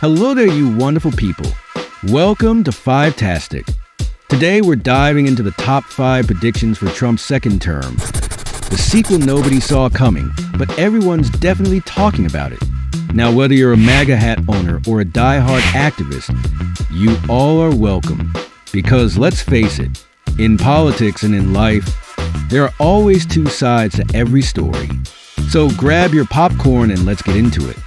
Hello there, you wonderful people. Welcome to Five-tastic. Today we're diving into the top 5 predictions for Trump's second term. The sequel nobody saw coming, but everyone's definitely talking about it. Now, whether you're a MAGA hat owner or a die-hard activist, you all are welcome. Because let's face it, in politics and in life, there are always two sides to every story. So grab your popcorn and let's get into it.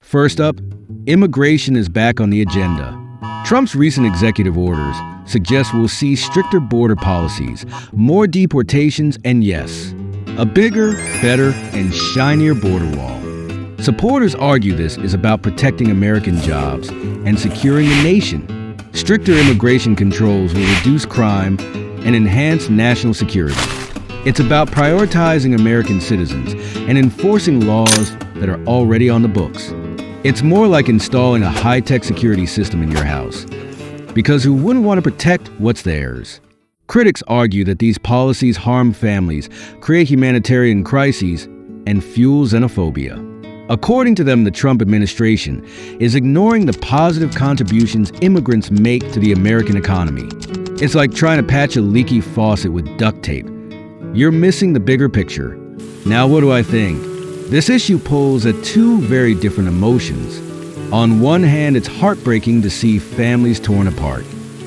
First up, immigration is back on the agenda. Trump's recent executive orders suggest we'll see stricter border policies, more deportations, and yes, a bigger, better, and shinier border wall. Supporters argue this is about protecting American jobs and securing the nation. Stricter immigration controls will reduce crime and enhance national security. It's about prioritizing American citizens and enforcing laws that are already on the books. It's more like installing a high-tech security system in your house, because who wouldn't want to protect what's theirs? Critics argue that these policies harm families, create humanitarian crises, and fuel xenophobia. According to them, the Trump administration is ignoring the positive contributions immigrants make to the American economy. It's like trying to patch a leaky faucet with duct tape. You're missing the bigger picture. Now, what do I think? This issue pulls at two very different emotions. On one hand, it's heartbreaking to see families torn apart.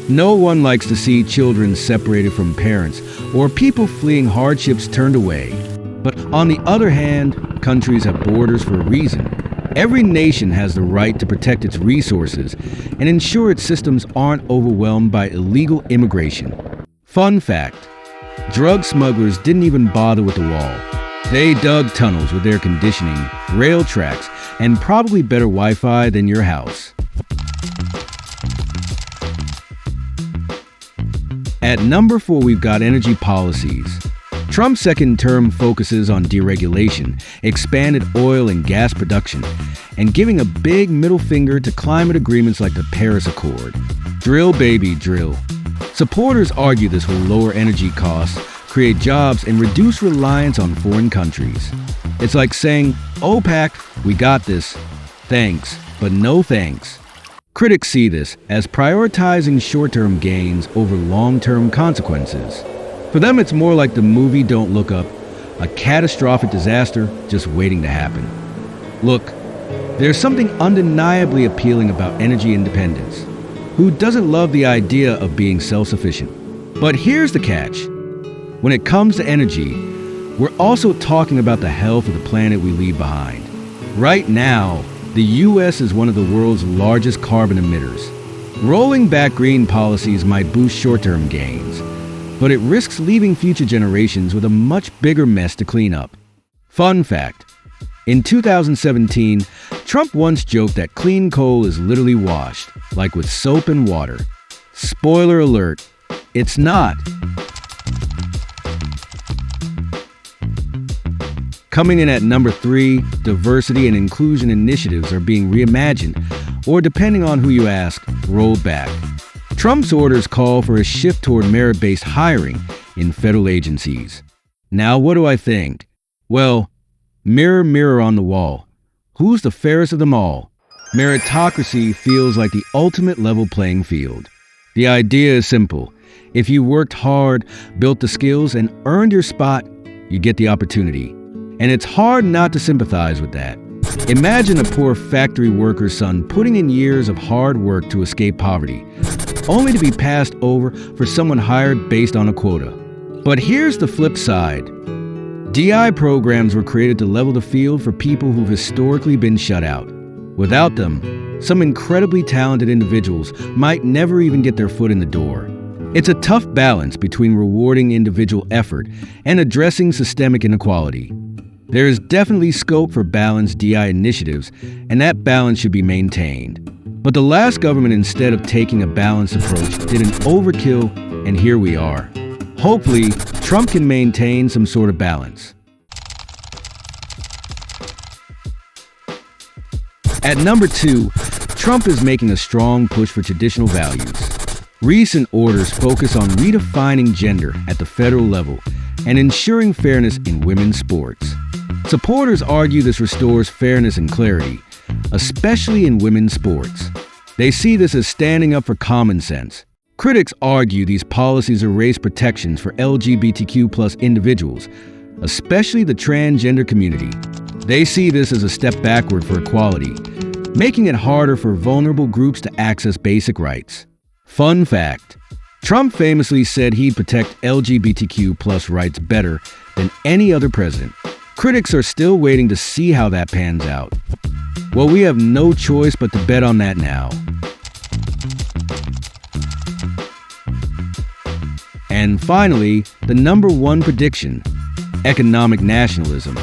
No one likes to see children separated from parents or people fleeing hardships turned away. But on the other hand, countries have borders for a reason. Every nation has the right to protect its resources and ensure its systems aren't overwhelmed by illegal immigration. Fun fact, drug smugglers didn't even bother with the wall. They dug tunnels with air conditioning, rail tracks, and probably better Wi-Fi than your house. At number 4, we've got energy policies. Trump's second term focuses on deregulation, expanded oil and gas production, and giving a big middle finger to climate agreements like the Paris Accord. Drill, baby, drill. Supporters argue this will lower energy costs, create jobs, and reduce reliance on foreign countries. It's like saying, OPEC, we got this. Thanks, but no thanks. Critics see this as prioritizing short-term gains over long-term consequences. For them, it's more like the movie Don't Look Up, a catastrophic disaster just waiting to happen. Look, there's something undeniably appealing about energy independence. Who doesn't love the idea of being self-sufficient? But here's the catch. When it comes to energy, we're also talking about the health of the planet we leave behind. Right now, the U.S. is one of the world's largest carbon emitters. Rolling back green policies might boost short-term gains, but it risks leaving future generations with a much bigger mess to clean up. Fun fact, in 2017, Trump once joked that clean coal is literally washed, like with soap and water. Spoiler alert, it's not. Coming in at number 3, diversity and inclusion initiatives are being reimagined, or depending on who you ask, rolled back. Trump's orders call for a shift toward merit-based hiring in federal agencies. Now, what do I think? Well, mirror, mirror on the wall, who's the fairest of them all? Meritocracy feels like the ultimate level playing field. The idea is simple. If you worked hard, built the skills, and earned your spot, you get the opportunity. And it's hard not to sympathize with that. Imagine a poor factory worker's son putting in years of hard work to escape poverty, only to be passed over for someone hired based on a quota. But here's the flip side. DI programs were created to level the field for people who've historically been shut out. Without them, some incredibly talented individuals might never even get their foot in the door. It's a tough balance between rewarding individual effort and addressing systemic inequality. There is definitely scope for balanced DI initiatives, and that balance should be maintained. But the last government, instead of taking a balanced approach, did an overkill, and here we are. Hopefully, Trump can maintain some sort of balance. At number 2, Trump is making a strong push for traditional values. Recent orders focus on redefining gender at the federal level and ensuring fairness in women's sports. Supporters argue this restores fairness and clarity, especially in women's sports. They see this as standing up for common sense. Critics argue these policies erase protections for LGBTQ+ individuals, especially the transgender community. They see this as a step backward for equality, making it harder for vulnerable groups to access basic rights. Fun fact: Trump famously said he'd protect LGBTQ+ rights better than any other president. Critics are still waiting to see how that pans out. Well, we have no choice but to bet on that now. And finally, the number one prediction: economic nationalism.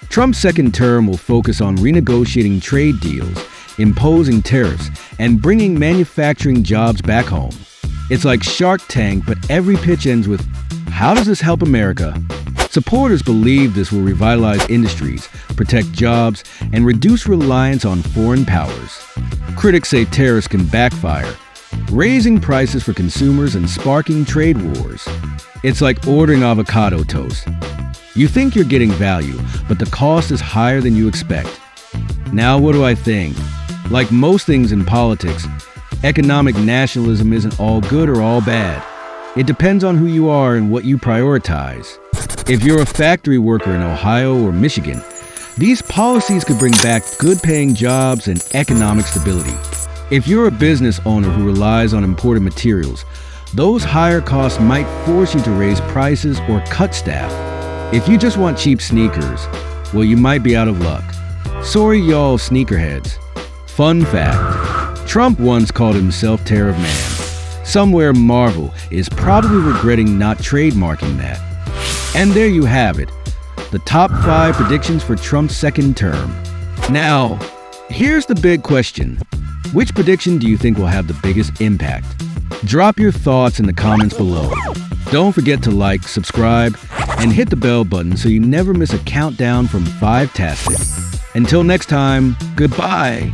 Trump's second term will focus on renegotiating trade deals, imposing tariffs, and bringing manufacturing jobs back home. It's like Shark Tank, but every pitch ends with, "How does this help America?" Supporters believe this will revitalize industries, protect jobs, and reduce reliance on foreign powers. Critics say tariffs can backfire, raising prices for consumers and sparking trade wars. It's like ordering avocado toast. You think you're getting value, but the cost is higher than you expect. Now, what do I think? Like most things in politics, economic nationalism isn't all good or all bad. It depends on who you are and what you prioritize. If you're a factory worker in Ohio or Michigan, these policies could bring back good-paying jobs and economic stability. If you're a business owner who relies on imported materials, those higher costs might force you to raise prices or cut staff. If you just want cheap sneakers, well, you might be out of luck. Sorry, y'all sneakerheads. Fun fact: Trump once called himself Tariff Man. Somewhere Marvel is probably regretting not trademarking that. And there you have it, the top 5 predictions for Trump's second term. Now, here's the big question. Which prediction do you think will have the biggest impact? Drop your thoughts in the comments below. Don't forget to like, subscribe, and hit the bell button so you never miss a countdown from 5tastic. Until next time, goodbye.